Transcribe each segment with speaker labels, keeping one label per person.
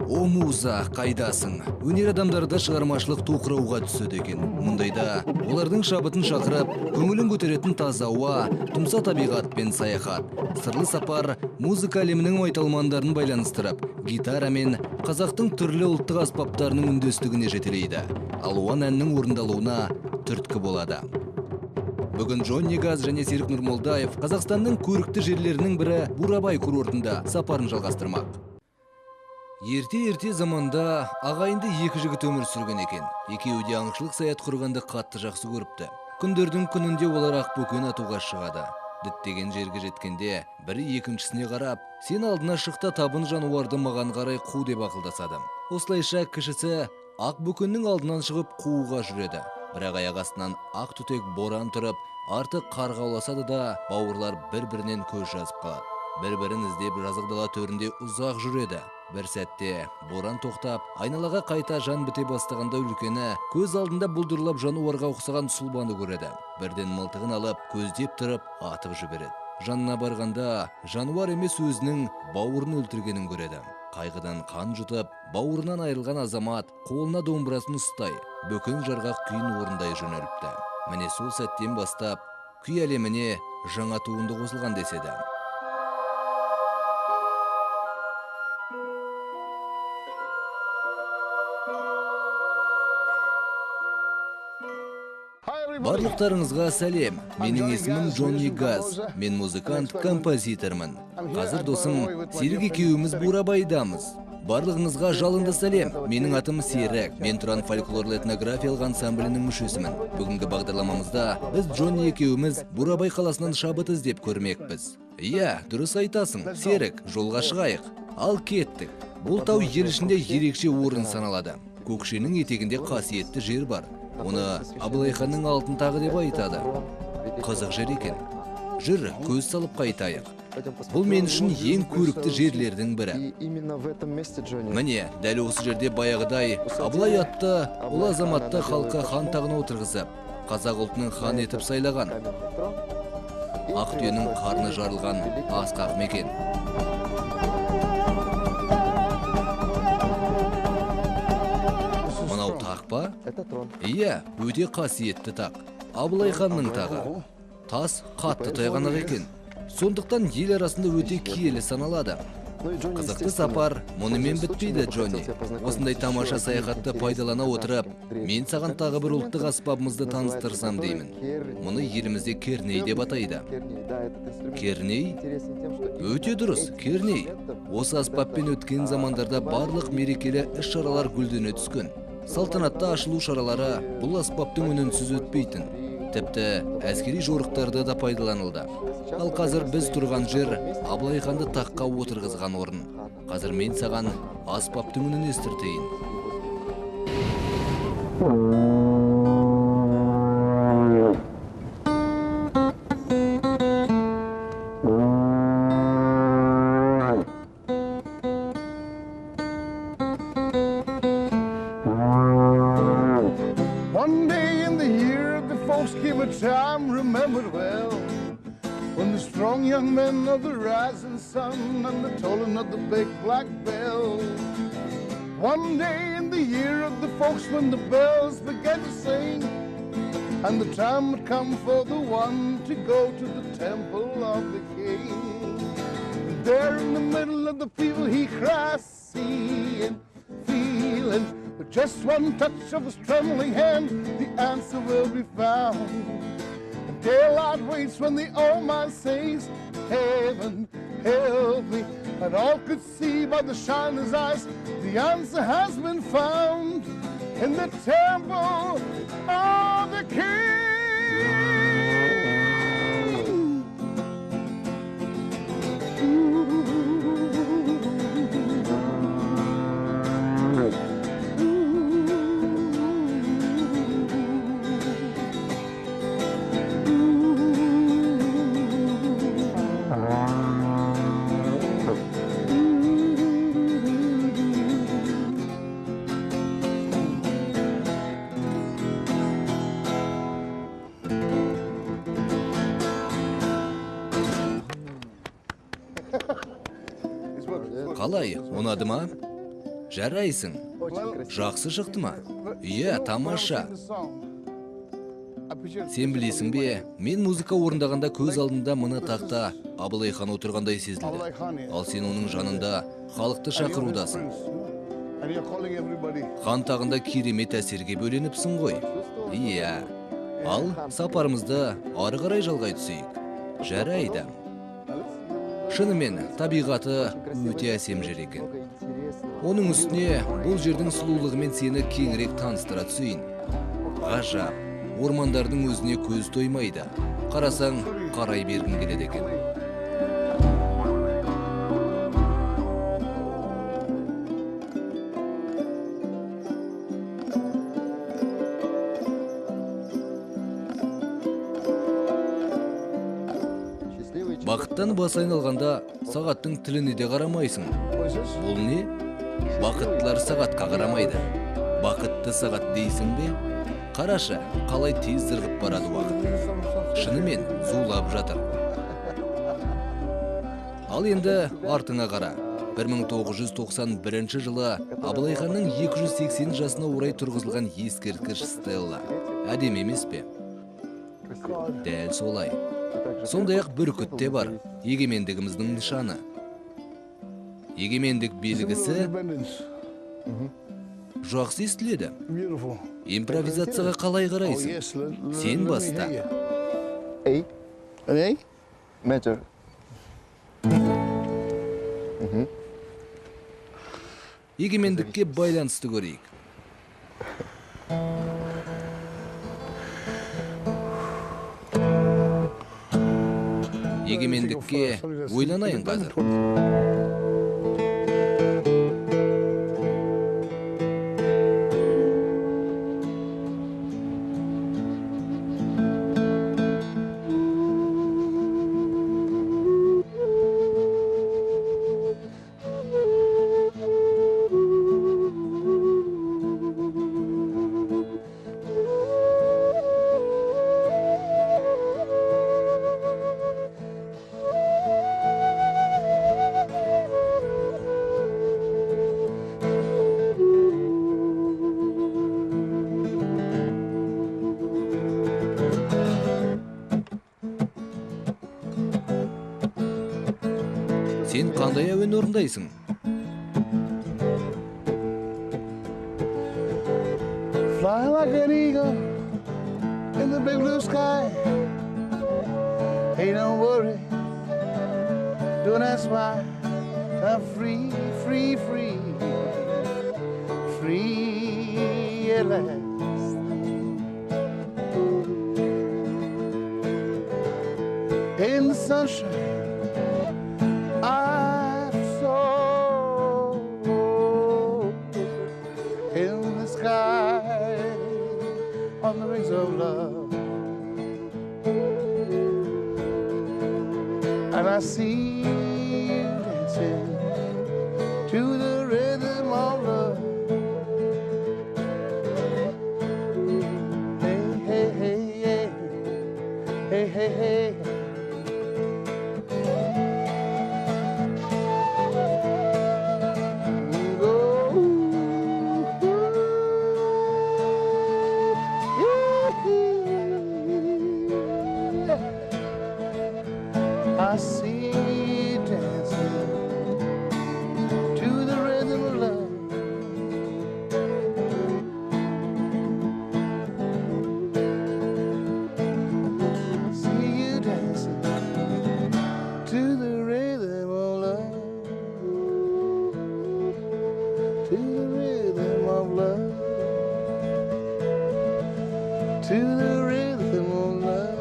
Speaker 1: О муза, қайдасың? Өнер адамдарды шығармашылық тоқырауға түседі екен. Мұндайда олардың шабытын шақырып, көңілін көтеретін таза ауа, тұмса табиғатпен саяхат. Сырлы сапар музыка әлемінің майталмандарын байланыстырып, гитара мен қазақтың түрлі ұлттық аспаптарының үндестігіне жетелейді. Алуан әннің орындалуына түрткі болады. Бүгін Джонни Газ және Серік Нұрмолдаев Қазақстанның көрікті жерлерінің бірі Бурабай курортында сапарын жалғастырмақ. Ерте заманда ағайынды екі жігіт өмір сүрген екен. Екеуі де аңшылық саят құрғанды қатты жақсы көріпті. Күндердің күнінде олар ақбөкен атуға шығады. Діттеген жерге жеткенде, бірі екіншісіне қарап, сен алдына шықта табын жануарды маған қарай қу деп ақылдасады. Осылайша кішісі ақбөкеннің алдынан шығып қууға жүреді. Бірақ аяқ астынан ақ түтек боран тұрып, артық қарға ұласады да бауырлар бір-бірінен көз жазып қалады. Бір-бірін іздеп жазық дала төрінде ұзақ жүреді. Бір сәтте боран тоқтап, айналаға қайта жан біте бастағанда үлкені көз алдында бұлдырлап жануарға ұқсаған сұлбаны көреді. Бірден мылтығын алып, көздеп тұрып, атып жібереді. Жанына барғанда жануар емес өзінің бауырын өлтіргенін көреді. Қайғыдан қан жұтып, бауырынан айырылған азамат қолына домбырасын ұстай, бөкен жарғақ күйін орындай жөнеліпті. Міне сол сәттен бастап, күй әлеміне жаңа туынды қосылған деседі. Барлықтарыңызға сәлем. Менің есімім Джонни Газ. Мен музыкант, композитормын. Қазір досым Серік екеуіміз Бурабайдамыз. Барлығыңызға жалынды сәлем. Менің атым Серік. Мен Тұран фольклорлы этнографиялық ансамблінің мүшесімін. Бүгінгі бағдарламамызда біз Джонни екеуіміз Бурабай қаласынан шабыт іздеп көрмекпіз. Иә, дұрыс айтасың, Серік, жолға шығайық. Ал кеттік. Бұл тау ел ішінде ерекше орын саналады. Көкшенің етегінде қасиетті жер бар. Оны Абылай ханның алтын тағы деп айтады. Қызық жер екен. Жүр, көз салып қайтайық. Бұл мен үшін ең көрікті жерлердің бірі. Міне, дәл осы жерде баяғыдай Абылай атты ұлы азаматты халыққа хан тағына отырғызып, қазақ ұлтының хан етіп сайлаған. Ақ түйенің қарны жарылған асқақ мекен. Тақпа? Иә, өте қасиетті тақ. Абылай ханның тағы. Тас қатты тайғанақ екен. Сондықтан ел арасында өте киелі саналады. Қызықты сапар мұнымен бітпейді, Джонни. Осындай тамаша саяхатты пайдалана отырып, мен саған тағы бір ұлттық аспабымызды таныстырсам деймін. Мұны елімізде керней деп атайды. Керней? Өте дұрыс, керней. Осы аспаппен өткен замандарда барлық мерекелі іс-шаралар гүлдене түскен. Салтанатты ашылу шаралары бұл аспаптың үнінсіз өтпейтін. Тіпті әскери жорықтарда да пайдаланылды. Ал қазір біз тұрған жер Абылай ханды таққа отырғызған орын. Қазір мен саған аспаптың үнін естіртейін.
Speaker 2: Time remembered well, when the strong young men of the rising sun and the tolling of the big black bell. One day in the year of the folks when the bells began to sing, and the time would come for the one to go to the temple of the king. There in the middle of the people he cries, seeing, feeling, with just one touch of his trembling hand, the answer will be found. Daylight waits when the old man says, heaven, help me. And all could see by the shine in his eyes, the answer has been found in the temple of the king.
Speaker 1: Қалай, ұнады ма? Жарайсың. Жақсы шықты ма? Иә, тамаша. Сен білесің бе, мен музыка орындағанда көз алдында мына тақта Абылай хан отырғандай сезілді. Ал сен оның жанында халықты шақырудасың. Хан тағында керемет әсерге бөленіпсің ғой. Иә. Ал сапарымызды ары қарай жалғай түсейік. Жарайды. Шынымен табиғаты өте әсем жер екен. Оның үстіне бұл жердің сұлулығымен сені кеңірек таныстыра түсейін. Ғажап. Ормандардың өзіне көз тоймайды. Қарасаң, қарай бергің келеді екен. Бақыттан бас айналғанда сағаттың тіліне де қарамайсың. Бұл не? Бақыттылар сағатқа қарамайды. Бақытты сағат дейсің бе? Қараша, қалай тез зырғып барады уақыт. Шынымен зулап жатыр. Ал енді артыңа қара. 1991 жылы Абылай ханның 280 жасына орай тұрғызылған ескерткіш стелла. Әдемі емес пе? Дәл солай. Сондай-ақ бүркіт те бар. Егемендігіміздің нышаны. Егемендік белгісі жақсы естіледі. Импровизацияға қалай қарайсың? Сен баста.
Speaker 3: Major.
Speaker 1: Егемендікке байланысты көрейік. Егемендікке ойланайын қазір. Сен қандай әуен орындайсың?
Speaker 2: Fly like an eagle in the big blue sky. Hey, don't worry, don't ask why. I'm free, free, free, free at last. In the sunshine, I saw in the sky on the wings of love, and I see you dancing to the rhythm of love. Hey, hey, hey, hey, hey, hey, hey. I see you dancing to the rhythm of love. See you dancing to the rhythm of love. To the rhythm of love. To the rhythm of love.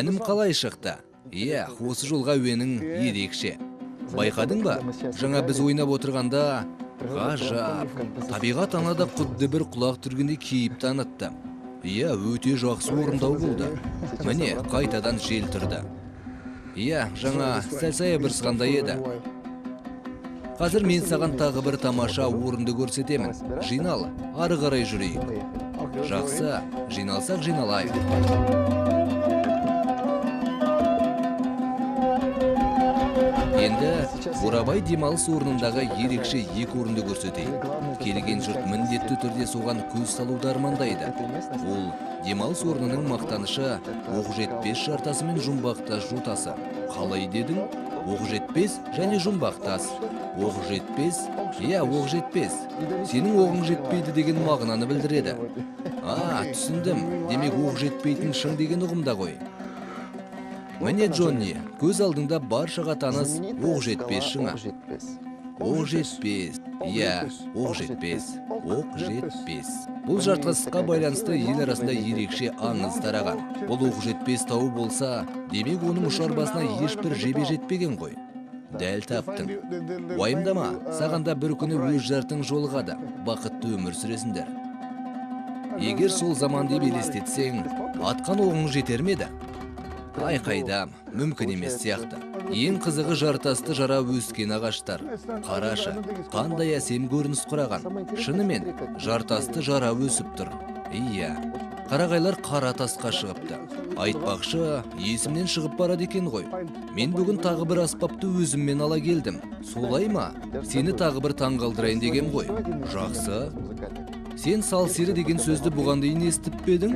Speaker 1: Әнім қалай шықты? Иә, осы жолға әуенің ерекше. Байқадың ба? Жаңа біз ойнап отырғанда ғажап. Табиғат анада құдды бір құлақ түргенде кейіп танытты. Иә, өте жақсы орындау болды. Міне, қайтадан жел тұрды. Иә, жаңа сәл-сая бір сығандай еді. Қазір мен саған тағы бір тамаша орынды көрсетемін. Жинал, ары қарай жүрейік. Жақсы, жиналсақ жиналайық. Енді Бурабай демалыс орнындағы ерекше екі орынды көрсетейін. Келген жұрт міндетті түрде соған көз салуды армандайды. Ол демалыс орнының мақтанышы Оқжетпес жартасы мен жұмбақтас жотасы. Қалай дедің? Оқжетпес және жұмбақтас. Оқжетпес, Оқжетпес. Сенің оғың жетпейді деген мағынаны білдіреді. Түсіндім. Демек оқ жетпейтін шың деген ұғымда ғой. Міне Джонни, көз алдыңда баршаға таныс Оқжетпес шыңы. Оқжетпес. Оқжетпес. Оқжетпес. Бұл жартасқа байланысты ел арасында ерекше аңыз тараған. Бұл Оқжетпес тауы болса, демек оның ұшар басына ешбір жебе жетпеген ғой. Дәл таптың. Уайымдама, сағанда бір күні өз жартың жолығады, бақытты өмір сүресіңдер. Егер сол заманды елестетсең, атқан оғың жетер ме еді? Қайдам, мүмкін емес сияқты. Ең қызығы жартасты жара өскен ағаштар. Қарашы, қандай әсем көрініс құраған. Шынымен, жартасты жара өсіп тұр. Қарағайлар қара тасқа шығыпты. Айтпақшы, есімнен шығып барады екен ғой. Мен бүгін тағы бір аспапты өзіммен ала келдім. Солай ма? Сені тағы бір таңғалдырайын деген ғой. Жақсы. Сен салсері деген сөзді бұған дейін естіп пе едің?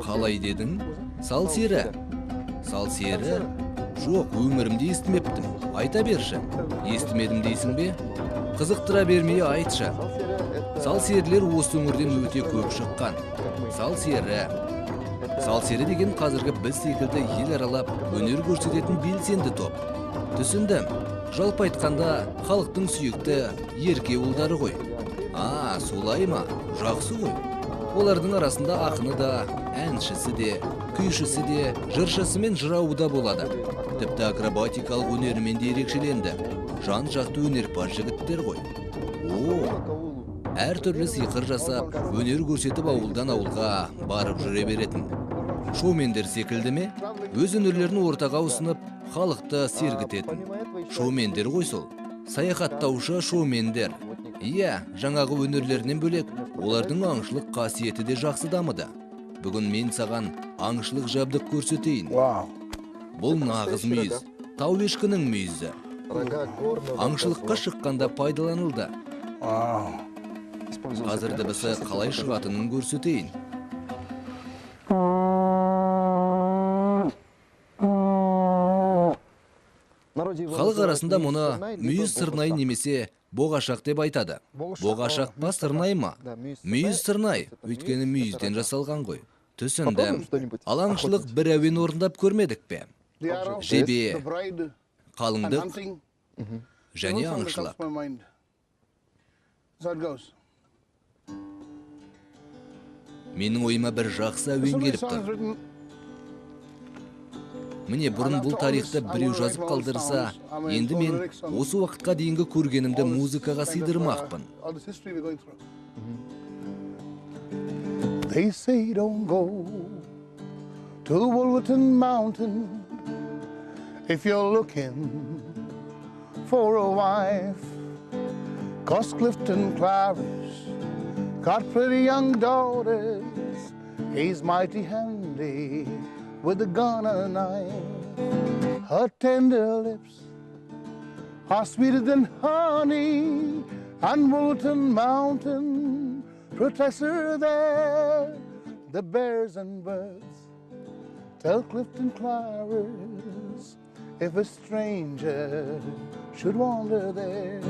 Speaker 1: Қалай дедің? Салсері? Салсері? Жоқ, өмірімде естімептім. Айта берші. Естімедім дейсің бе? Қызықтыра бермей айтшы. Салсерлер осы өңірден өте көп шыққан. Салсері деген қазіргі біз секілді ел аралап өнер көрсететін белсенді топ. Түсіндім. Жалпы айтқанда халықтың сүйікті ерке ұлдары ғой. Солай ма? Жақсы ғой. Олардың арасында ақыны да, әншісі де, күйшісі де, жыршысы мен жырауы да болады. Тіпті акробатикалық өнерімен де ерекшеленді. Жан жақты өнерпаз жігіттер ғой. Әр түрлі сиқыр жасап, өнер көрсетіп ауылдан ауылға барып жүре беретін. Шоумендер секілді ме? Өз өнерлерін ортаға ұсынып, халықты сергітетін. Шоумендер ғой сол. Саяхаттаушы шоумендер. Жаңағы өнерлерінен бөлек, олардың аңшылық қасиеті де жақсы дамыды. Бүгін мен саған аңшылық жабдық көрсетейін. Бұл нағыз мүйіз, тау ешкінің мүйізі. Аңшылыққа шыққанда пайдаланылды. Қазір дыбысы қалай шығатынын көрсетейін. Халық арасында мұны мүйіз сырнай немесе боғашақ деп айтады. Боғашақ па сырнай ма? Мүйіз сырнай, өйткені мүйізден жасалған ғой. Түсіндім. Ал аңшылық бір әуен орындап көрмедік пе? Жебе, қалыңдық және аңшылық. Менің ойыма бір жақсы әуен келіп тұр. Міне бұрын бұл тарихты біреу жазып қалдырса, енді мен осы уақытқа дейінгі көргенімді музыкаға сыйдырмақпын.
Speaker 2: They say don't go to the Wolverton Mountain if you're looking for a wife. 'Cause Clifton Clarice got pretty young daughters. He's mighty handy with a gun and a knife. Her tender lips are sweeter than honey, and Wolverton Mountain protects her there. The bears and birds tell Clifton Clarice if a stranger should wander there.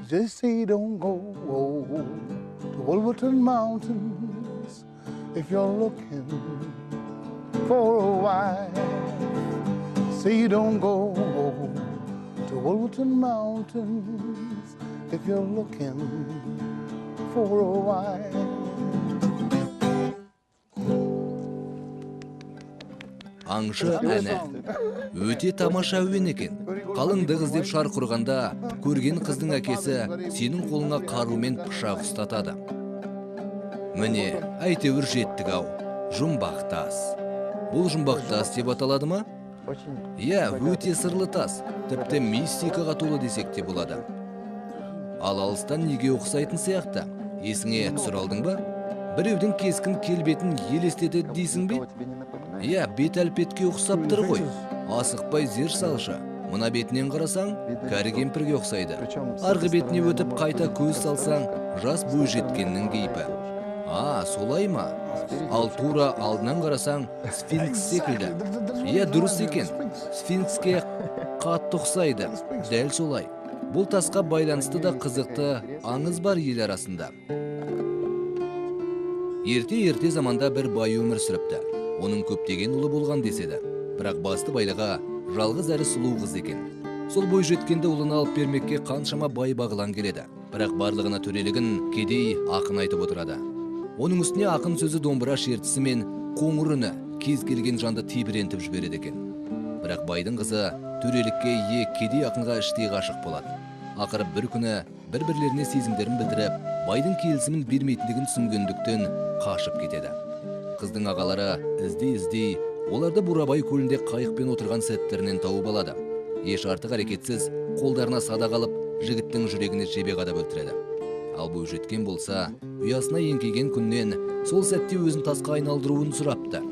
Speaker 2: Just say don't go to Wolverton Mountains if you're looking for a wife. Say don't go to Wolverton Mountains if you're looking for a wife.
Speaker 1: Аңшы әні. Өте тамаша әуен екен. Қалыңдық іздеп шарқ ұрғанда, көрген қыздың әкесі сенің қолыңа қарумен пышақ ұстатады. Міне, әйтеуір жеттік ау. Жұмбақтас. Бұл жұмбақтас деп аталады ма? Өте сырлы тас. Тіпті мистикаға толы десек те болады. Ал алыстан неге ұқсайтын сияқты? Есіңе түсір алдың ба? Біреудің кескін келбетін елестетеді дейсің бе? Иә, бет әлпетке ұқсап тұр ғой. Асықпай зер салшы. Мына бетінен қарасаң, кәрі кемпірге ұқсайды. Арғы бетіне өтіп қайта көз салсаң, жас бойжеткеннің кейпі. Солай ма? Ал тура алдынан қарасаң, сфинкс секілді. Иә, дұрыс екен. Сфинкске қатты ұқсайды. Дәл солай. Бұл тасқа байланысты да қызықты аңыз бар ел арасында. Ерте заманда бір бай өмір сүріпті. Оның көптеген ұлы болған деседі. Бірақ басты байлығы жалғыз әрі сұлу қыз екен. Сол бойжеткенді ұлына алып бермекке қаншама бай бағлан келеді. Бірақ барлығына төрелігін кедей ақын айтып отырады. Оның үстіне ақын сөзі домбыра шертісі мен қоңыр үні кез келген жанды тебірентіп жібереді екен. Бірақ байдың қызы төрелікке ие кедей ақынға іштей ғашық болады. Ақыры бір күні бір-бірлеріне сезімдерін білдіріп, байдың келісімін бермейтіндігін түсінгендіктен қашып кетеді. Қыздың ағалары іздей оларды Бурабай көлінде қайықпен отырған сәттерінен тауып алады. Еш артық әрекетсіз қолдарына садақ алып, жігіттің жүрегіне жебе қадап өлтіреді. Ал бойжеткен болса, ұясына еңкейген күннен сол сәтте өзін тасқа айналдыруын сұрапты.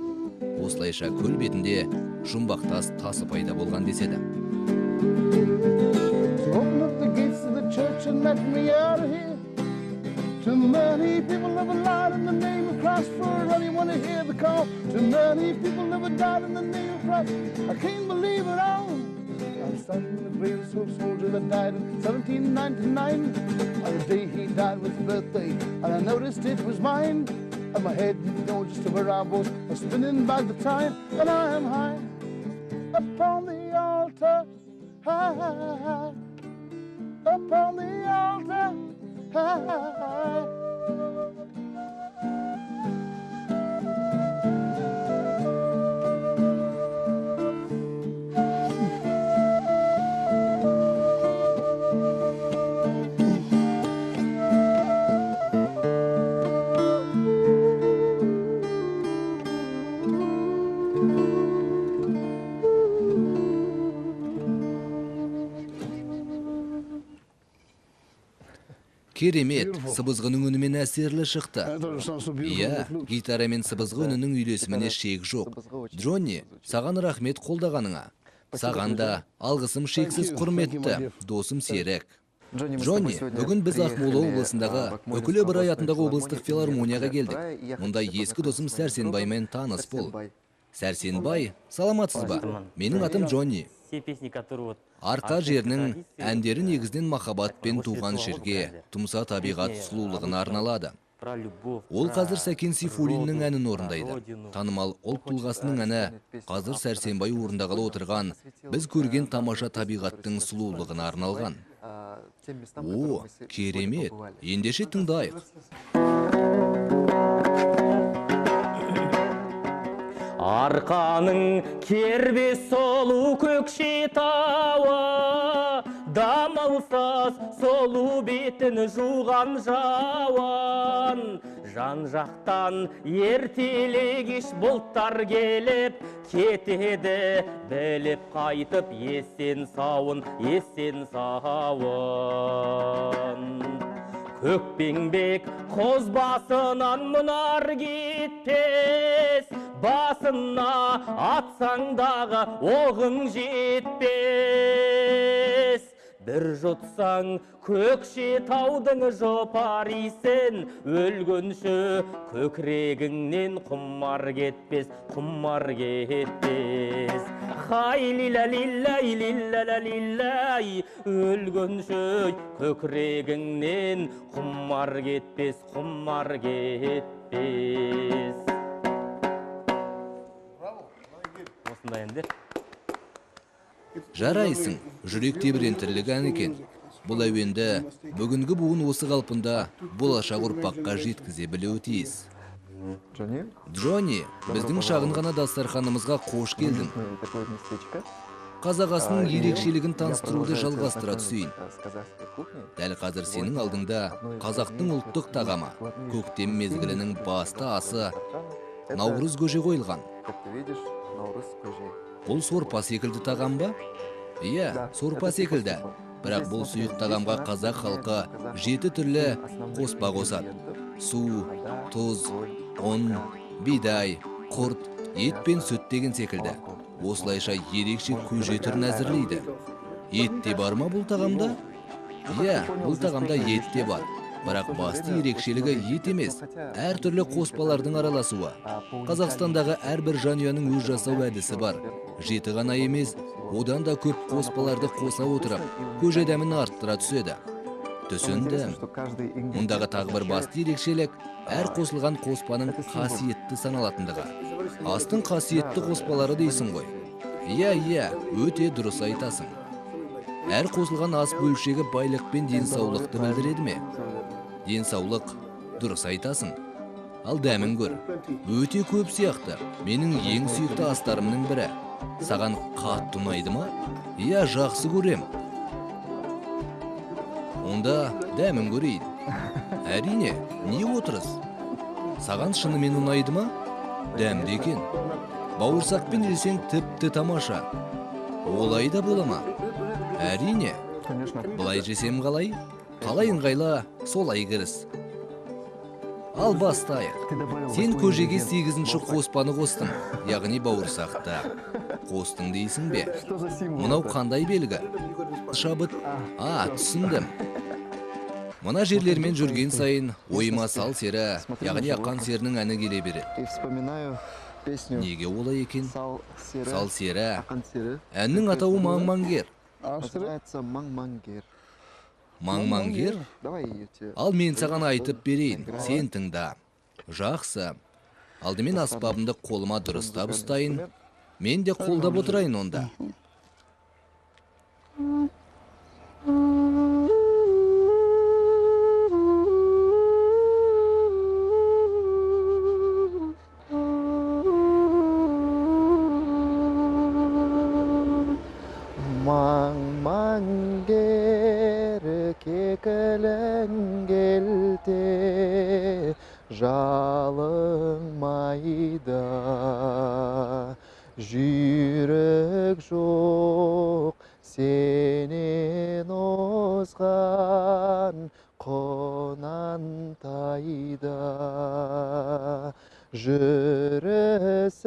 Speaker 1: Осылайша көл бетінде жұмбақ тасы пайда болған деседі.
Speaker 2: Too many people never lied in the name of Christ. For anyone to hear the call. Too many people never died in the name of Christ. I can't believe it all. I'm standing in the grave of a soldier that died in 1799. On the day he died was his birthday, and I noticed it was mine. And my head, just where I was spinning by the time. And I am high upon the altar, high upon the altar.
Speaker 1: Керемет, сыбызғының үнімен әсерлі шықты. Иә, гитара мен сыбызғы үнінің үйлесіміне шек жоқ. Джонни, саған рахмет қолдағаныңа. Саған да алғысым шексіз құрметті, досым Серік. Джонни, бүгін біз Ақмола облысындағы Үкілі Ыбырай атындағы облыстық филармонияға келдік. Мұнда ескі досым Сәрсенбаймен таныс бол. Сәрсенбай, саламатсыз ба? Менің атым Джонни. Арқа жерінің әндері негізден махаббатпен туған жерге, тұмса табиғат сұлулығына арналады. Ол қазір Сәкен Сейфуллиннің әнін орындайды. Танымал ұлт тұлғасының әні қазір Сәрсенбай орындағалы отырған біз көрген тамаша табиғаттың сұлулығына арналған. Керемет, ендеше тыңдайық.
Speaker 3: Арқаның кербес солу Көкшетауы, дамылсыз солу бетін жуған жауан. Жан-жақтан ертелегеш бұлттар келіп, кетеді біліп қайтып есен сауын. Көкпеңбек қоз басынан мұнар кетпес, басына атсаңдағы оғың жетпес. Бір жұтсаң Көкшетаудың жопар исін, өлгенші көкірегіңнен құмар кетпес. Хай лила-лилай, лила-лилай, өлгенші көкірегіңнен құмар кетпес. Осындай әндер.
Speaker 1: Жарайсың, жүрек тебірентерлік ән екен. Бұл әуенді бүгінгі буын осы қалпында болашақ ұрпаққа жеткізе білуі тиіс. Джонни, біздің шағын ғана дастарханымызға қош келдің. Қазақ асының ерекшелігін таныстыруды жалғастыра түсейін. Дәл қазір сенің алдыңда қазақтың ұлттық тағамы, көктем мезгілінің басты асы наурыз көже қойылған. Бұл сорпа секілді тағам ба? Иә, сорпа секілді. Бірақ бұл сұйық тағамға қазақ халқы 7 түрлі қоспа қосады. су, тұз, ұн, бидай, құрт, ет пен сүт деген секілді. Осылайша ерекше көже түрін әзірлейді. Ет те бар ма бұл тағамда? Иә, бұл тағамда ет те бар. Бірақ басты ерекшелігі ет емес, әртүрлі қоспалардың араласуы. Қазақстандағы әрбір жанұяның өз жасау әдісі бар. Жеті ғана емес, одан да көп қоспаларды қоса отырып, көже дәмін арттыра түседі. Түсінді. Мұндағы тағы бір басты ерекшелік әр қосылған қоспаның қасиетті саналатындығы. Астың қасиетті қоспалары дейсің ғой. Иә, өте дұрыс айтасың. Әр қосылған ас бөлшегі байлық пен денсаулықты білдіреді ме? Денсаулық, дұрыс айтасың. Ал дәмін көр. Өте көп сияқты. Менің ең сүйікті астарымның бірі. Саған қатты ұнайды ма? Иә, жақсы көрем. Онда дәмін көрейін. Әрине, не отырыс? Саған шынымен ұнайды ма? Дәмді екен. Бауырсақпен жесең тіпті тамаша. Олай да бола ма? Әрине. Бұлай жесем қалай? Қалай ыңғайлы, солай кіріс. Ал бастайық. Сен көжеге 8-ші қоспаны қостың, яғни бауырсақты. Қостың дейсің бе? Мынау қандай белгі? Шабыт. Түсіндім. Мына жерлермен жүрген сайын ойыма сал сері, яғни аққан серінің әні келе береді. Неге олай екен? Сал сері. Әннің атауы Маң-Маңгер. Маң-Маңгер? Ал мен саған айтып берейін, сен тыңда. Жақсы. Алдымен аспабымды қолыма дұрыстап ұстайын. Мен де қолдап отырайын онда.
Speaker 4: Маң-Маңгер кекілің келте, жалыңмайда, жүйрік жоқ сенен озған қонантайда. Жүрісің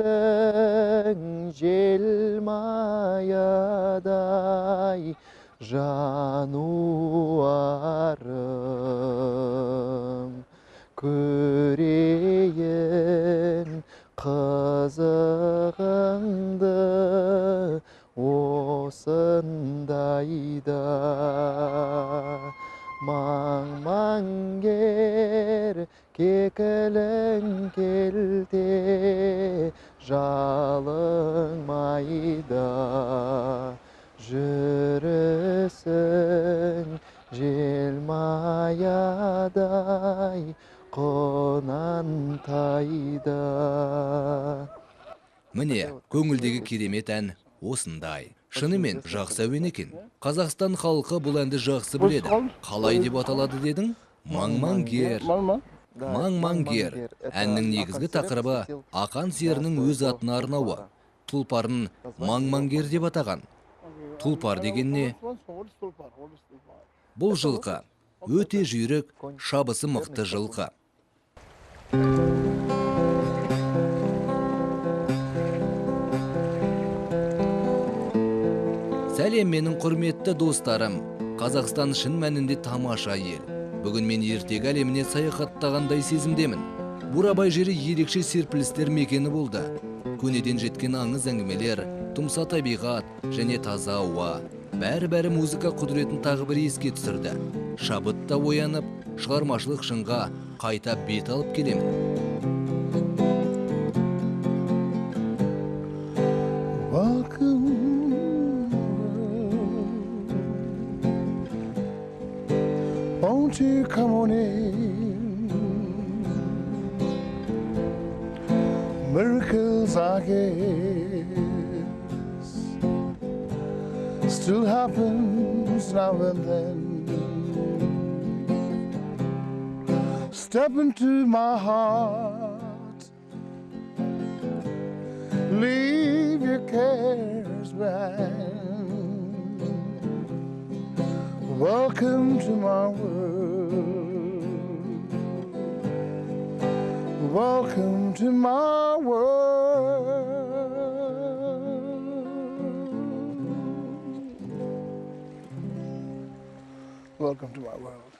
Speaker 4: желмаядай, жануарым, көрейін қызығыңды осындайда. Маң-Маңгер кекілің келте, жалыңмайда, жүрісің желмаядай, қонантайда.
Speaker 1: Міне, көңілдегі керемет ән осындай. Шынымен жақсы әуен екен. Қазақстан халқы бұл әнді жақсы біледі. Қалай деп аталады дедің? Маң-Маңгер. Маң-Маңгер. Әннің негізгі тақырыбы ақан серінің өз атына арнауы. Тұлпарын Маң-Маңгер деп атаған. Тұлпар деген не? Бұл жылқы. Өте жүйрік, шабысы мықты жылқы. Сәлем менің құрметті достарым. Қазақстан шын мәнінде тамаша ел. Бүгін мен ертегі әлеміне саяхаттағандай сезімдемін. Бурабай жері ерекше серпілістер мекені болды. Көнеден жеткен аңыз әңгімелер, тұмса табиғат және таза ауа. Бәрі музыка құдіретін тағы бір еске түсірді. Шабытта оянып, шығармашылық шыңға қайта бет алып келемін.
Speaker 2: Won't you come on in? Miracles, I guess, still happens now and then. Step into my heart, leave your cares behind. Welcome to my world. Welcome to my world. Welcome to my world.